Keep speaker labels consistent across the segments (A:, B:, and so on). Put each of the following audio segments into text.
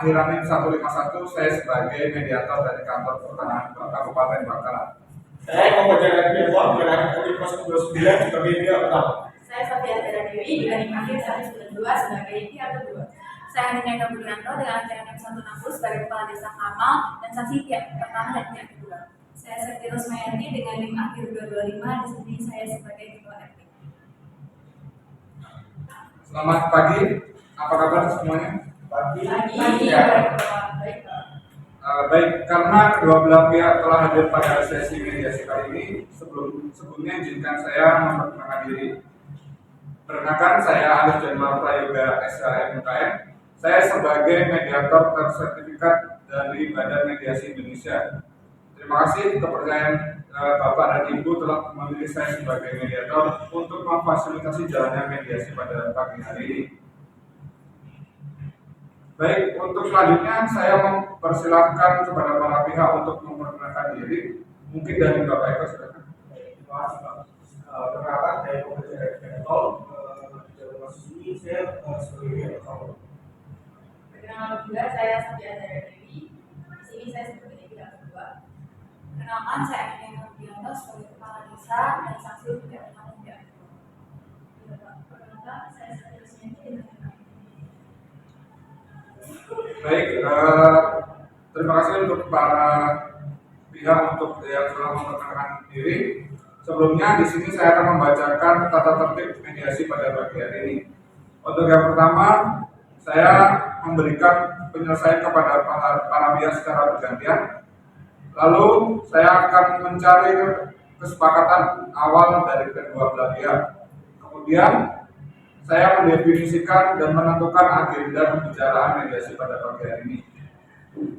A: Ahiranin 151, saya sebagai mediator dari kantor pertanahan Kabupaten Bangkalan.
B: Saya membacakan pilihan mengenai Kode 029 sebagai pihak pertama.
C: Saya Sofia Tera Dewi dengan NIM akhir 192 sebagai pihak kedua. Saya Nina Kabudianto dengan acara NIM 160 sebagai kepala desa Kamal dan saksi pihak pertama dan pihak kedua. Saya Sekti Rosmayanti dengan NIM akhir 225, di sini saya sebagai ketua RT.
A: Selamat pagi, apa kabar semuanya?
C: Pagi.
A: Baik, karena kedua belah pihak telah hadir pada sesi mediasi kali ini, sebelumnya izinkan saya memperkenalkan diri. Perkenalkan, saya Alif Januar Prayoga SHMUKM. Saya sebagai mediator tersertifikat dari Badan Mediasi Indonesia. Terima kasih kepercayaan Bapak dan Ibu telah memilih saya sebagai mediator untuk memfasilitasi jalannya mediasi pada pagi hari ini. Baik, untuk selanjutnya saya mempersilahkan kepada para pihak untuk memperkenalkan diri. Mungkin dari Bapak Eko, silakan.
B: Terima kasih Pak. Perkenalkan saya pengajar Eksperimental. Di dalam kasus ini saya sebagai pihak pertama.
C: Perkenalkan juga saya Sofia Tera Dewi. Di sini saya sebagai pihak kedua. Perkenalkan saya Nina Kabudianto sebagai kepala desa dan saksi pihak pertama dan pihak kedua. Perkenalkan saya Sekti Rosmayanti dengan
A: Baik, terima kasih untuk para pihak untuk yang telah memperkenalkan diri. Sebelumnya di sini saya akan membacakan tata tertib mediasi pada pagi hari ini. Untuk yang pertama, saya memberikan penyelesaian kepada para pihak secara bergantian. Lalu saya akan mencari kesepakatan awal dari kedua belah pihak. Kemudian saya mendefinisikan dan menentukan agenda pembicaraan mediasi pada pagi hari ini.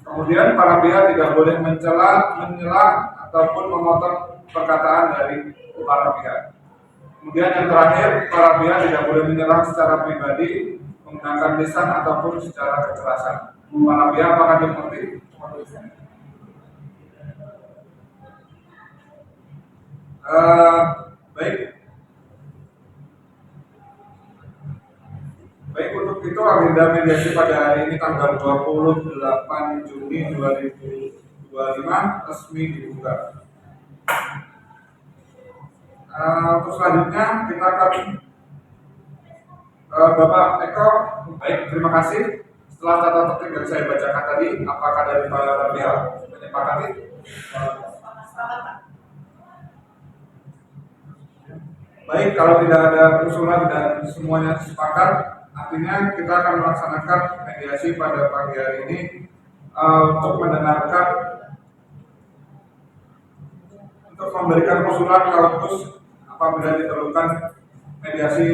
A: Kemudian para pihak tidak boleh menyela ataupun memotong perkataan dari para pihak. Kemudian yang terakhir, para pihak tidak boleh menyerang secara pribadi, menggunakan lisan ataupun secara kekerasan. Para pihak apakah dimengerti? Baik, untuk itu agenda mediasi pada hari ini tanggal 28 Juni 2025 resmi dibuka. Untuk selanjutnya kita akan Bapak Eko. Baik, terima kasih. Setelah tata tertib yang saya bacakan tadi, apakah dari para pihak menyepakati? Baik, kalau tidak ada usulan dan semuanya sepakat, artinya kita akan melaksanakan mediasi pada pagi hari ini untuk mendengarkan, untuk memberikan usulan sekaligus apabila diperlukan mediasi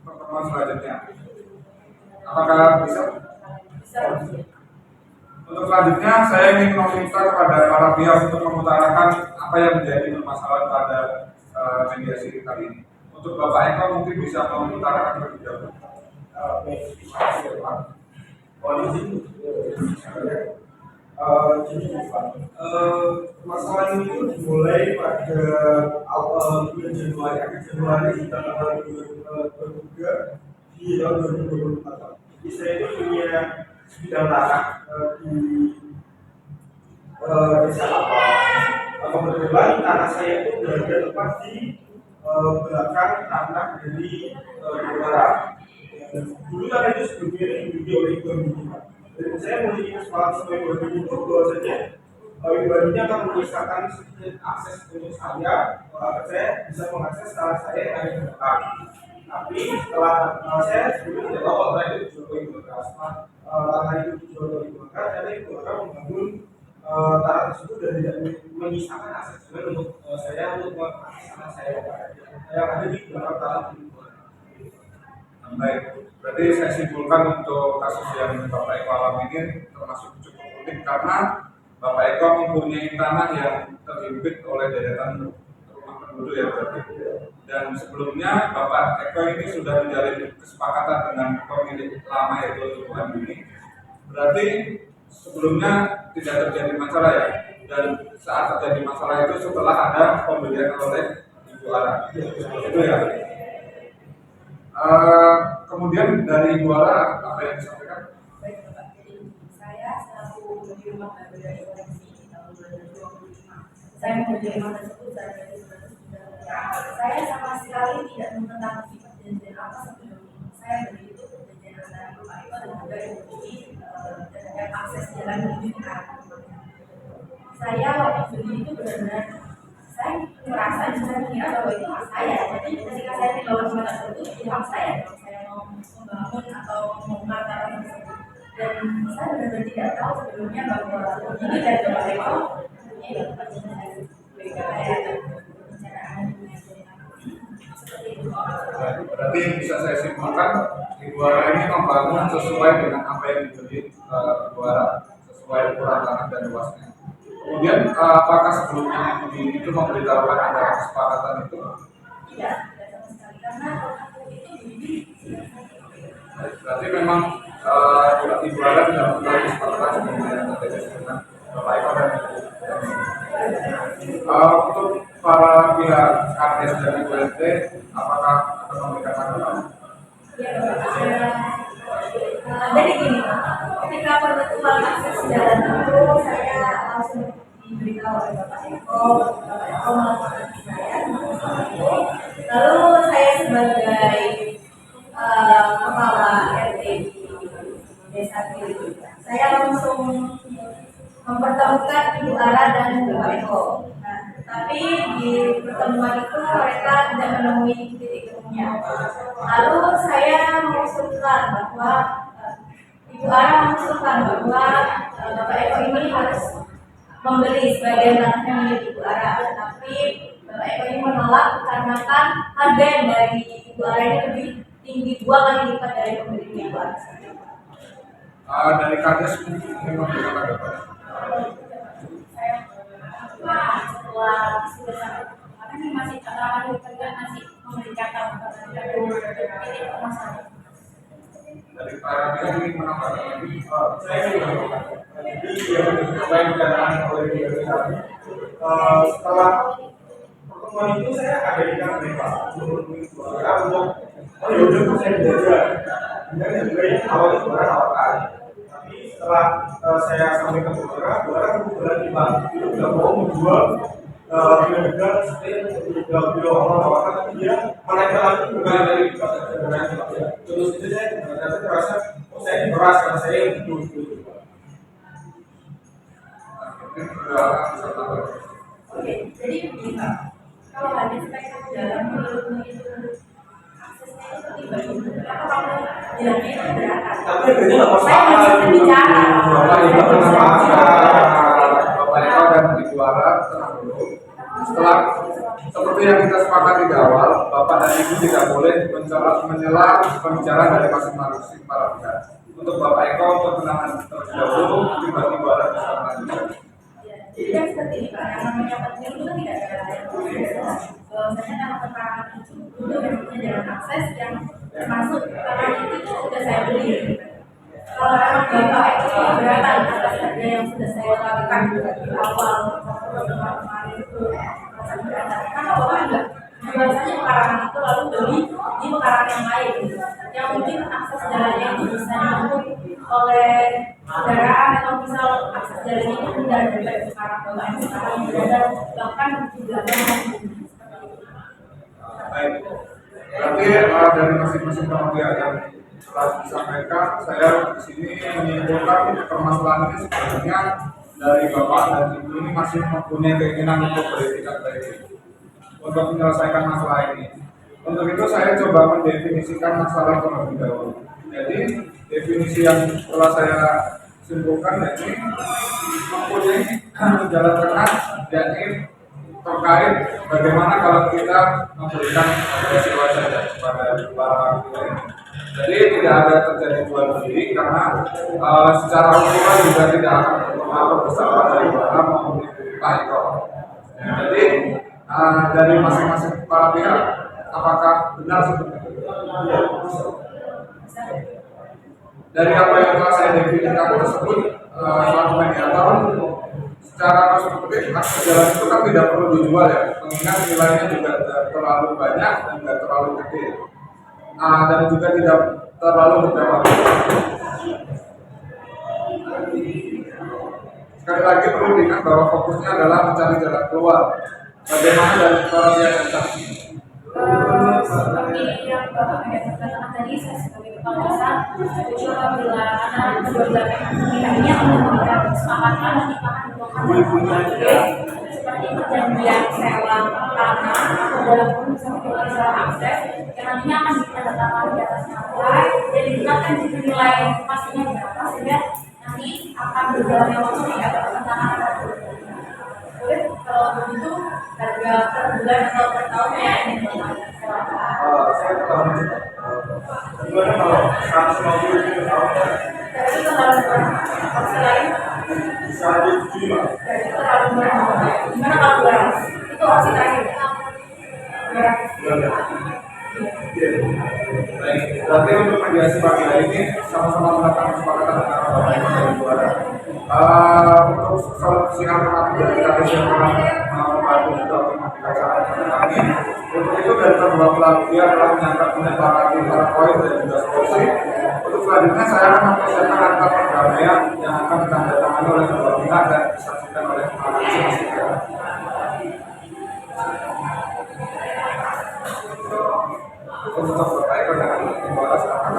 A: pertemuan selanjutnya. Apakah bisa?
C: Bisa.
A: Untuk selanjutnya saya ingin meminta kepada para pihak untuk mengutarakan apa yang menjadi permasalahan pada mediasi kali ini. Untuk Bapak Eko mungkin bisa mengutarakan terlebih dahulu.
B: Terima kasih Pak. Kondisi jadi Pak, masalah ini itu dimulai pada awal bulan Januari, akhir Januari tanggal 23 di tahun 2024. Jadi saya itu punya sebidang tanah di desa Kapal. Kebetulan tanah saya itu berada tepat di belakang tanah dari negara. Dulu tanah itu sebelumnya dimiliki oleh Ibu Pak. Dan saya memiliki kesempatan sampai 2020 bahwasanya Ibu ini akan menyisakan sedikit akses untuk saya bisa mengakses tanah saya yang ada di belakang. Tapi setelah saya sebelumnya tidak tahu tanah itu dijual ke Ibu setelah tanah itu dijual ke Ibu jadi Ibu akan membangun tanah tersebut dan tidak menyisakan akses jalan untuk saya untuk mengakses tanah saya yang ada di belakang tanah Ibu.
A: Baik, berarti saya simpulkan untuk kasus yang Bapak Eko alami ini termasuk cukup unik karena Bapak Eko mempunyai tanah yang terhimpit oleh deretan rumah penduduk ya berarti. Dan sebelumnya Bapak Eko ini sudah menjalin kesepakatan dengan pemilik lama yaitu Tuhan ini. Berarti sebelumnya tidak terjadi masalah ya. Dan saat terjadi masalah itu setelah ada pembelian oleh Ibu Ara. Itu ya. Kemudian dari Ibu Ara apa yang disampaikan?
C: Baik Bapak, jadi bisa rumah baru dari koleksi di tahun 2025. Saya menerima tersebut dan saya sama sekali tidak mengetahui perjanjian apa sebelumnya. Saya beli itu perjanjian antara Bapak Eko dan juga Ibu Dwi terhadap akses jalan menuju ke arah rumahnya. Saya waktu beli itu benar-benar saya merasa dan saya mengira bahwa itu hak saya. Jadi ketika saya dibawa rumah tersebut, itu hak saya. Kalau saya mau membangun atau membongkar tanah tersebut, dan saya benar-benar tidak tahu sebelumnya bahwa ini dari Bapak Eko ini adalah perjanjian
A: Berarti bisa saya simpulkan Ibu Ara ini membangun sesuai dengan apa yang dibeli Ibu Ara, sesuai ukuran tanah dan luasnya. Kemudian apakah sebelumnya itu memberitahukan ada kesepakatan itu?
C: Tidak, tidak sama sekali karena itu
A: Berarti memang Ibu Ara tidak membuat kesepakatan sebelumnya yang terjadi dengan Bapak Eko dan untuk para pihak KDS dan IPLT, apakah akan memberikan tanggapan?
C: ya, jadi gini, ketika penutupan akses jalan itu saya langsung diberitahu oleh Bapak Eko melaporkan saya. Lalu saya sebagai kepala RT di desa itu, saya langsung mempertemukan Ibu Ara dan Bapak Eko. Nah, tapi di pertemuan itu mereka tidak menemui titik temunya. Lalu saya mengusulkan bahwa Ibu Ara mengusulkan bahwa Bapak Eko ini harus membeli sebagian tanahnya milik Ibu Ara, tapi Bapak Eko ini menolak karena kan harga yang dari Ibu Ara ini lebih tinggi 2 kali lipat dari pemiliknya Ibu Ara.
A: Dari KDS mungkin memberikan tanggapan.
C: Setelah sudah sampai karena ini masih antara juga masih memberikan tanggapan ini masalah.
A: Dari para pihak ingin menambahkan lagi.
B: Saya juga jadi yang baik dikatakan oleh kami setelah pertemuan itu saya ada di kantor mereka untuk untuk saya belajar dan yang juga awal itu awal kali, tapi setelah saya sampaikan ke Bora kebetulan di bank itu tidak mau menjual benar-benar seperti beliau awal-awal, tapi dia menaikkan lagi bukan dari terus itu saya merasa saya diperas karena saya itu.
C: Oke, jadi begini Pak, kalau ada spek jalan menurutmu itu aksesnya itu tiba-tiba, kenapa kamu bilangnya itu keberatan?
B: Tapi harganya nggak masalah.
C: Saya masih bicara.
A: Bapak Eko dan Ibu Ara tenang dulu. Setelah seperti yang kita sepakati di awal, Bapak dan Ibu tidak boleh menyela pembicaraan dari masing-masing para pihak. Untuk Bapak Eko untuk penanganan terlebih dahulu, tiba-tiba Ibu Ara bisa melanjutkan.
C: Jadi kan seperti ini Pak, yang namanya penting itu kan tidak ada bahwasanya nama keterangan itu bentuknya jalan akses yang termasuk keterangan itu sudah saya beli. Kalau memang Bapak itu keberatan atas harga yang sudah saya lakukan di awal kemarin itu merasa keberatan, karena Bapak enggak biasanya pekarangan itu lalu beli di pekarangan yang lain yang mungkin akses jalannya itu bisa ditempuh oleh kendaraan atau misal akses jalan ini rendah dari pekarangan Bapak yang sekarang berada bahkan di belakang.
A: Baik. Berarti dari masing-masing pihak yang telah disampaikan, saya di sini menyimpulkan permasalahan ini sebenarnya dari Bapak dan Ibu ini masih mempunyai keinginan untuk bertindak baik untuk menyelesaikan masalah ini. Untuk itu saya coba mendefinisikan masalah terlebih dahulu. Jadi definisi yang telah saya simpulkan yakni mempunyai jalan tengah, yakni terkait bagaimana kalau kita memberikan apresiasi saja kepada para pihak. Jadi tidak ada terjadi jual beli karena secara ukuran juga tidak akan berpengaruh bersama dari para maupun Pak Eko. Jadi dari masing-masing para pihak, apakah benar seperti itu? Dari apa yang telah saya definisikan tersebut, selaku mediator, secara konstruktif akses jalan itu kan tidak perlu dijual ya, mengingat nilainya juga tidak terlalu banyak dan tidak terlalu gede, dan juga tidak terlalu berdampak. Sekali lagi perlu diingat bahwa fokusnya adalah mencari jalan keluar. Bagaimana dari pihak dan saksi?
C: Seperti yang Bapak Medan katakan tadi, saya sebagai kepala desa setuju apabila anak kedua belah pihaknya memberikan kesepakatan menikahkan dua seperti perjanjian sewa tanah dalam bentuk akses yang nantinya akan ditandatangani di atas nama dan digunakan di nilai pastinya berapa sehingga nanti akan berjalannya waktu tidak bertentangan. Kalau begitu harga per bulan atau per tahunnya ini
B: Saya tahu gimana kalau 150 ribu tahun
C: itu terlalu murah. Opsi lain
B: 175.
C: itu terlalu murah. Gimana kalau 200? Itu opsi terakhir.
A: Baik, berarti untuk mediasi pagi hari ini sama-sama melakukan kesepakatan antara Bapak Ibu dan Juara. Untuk solusi alternatif dari kami yang telah membantu juga untuk acara kami. Untuk itu dari kedua belah pihak telah menyepakati para poin dan juga solusi. Untuk selanjutnya saya akan mempersiapkan akta perdamaian yang akan ditandatangani oleh kedua pihak dan disaksikan oleh masing-masing pihak. Untuk Bapak Ibu dan Juara silakan.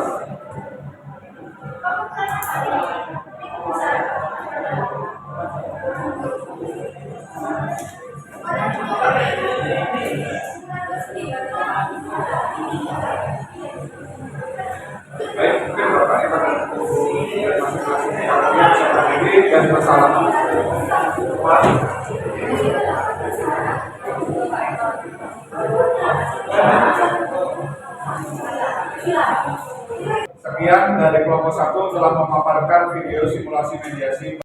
A: Baik, mungkin Bapak Ibu dan masing-masing pihak bisa berdiri dan bersalaman. Sekian dari kelompok 1 telah memaparkan video simulasi mediasi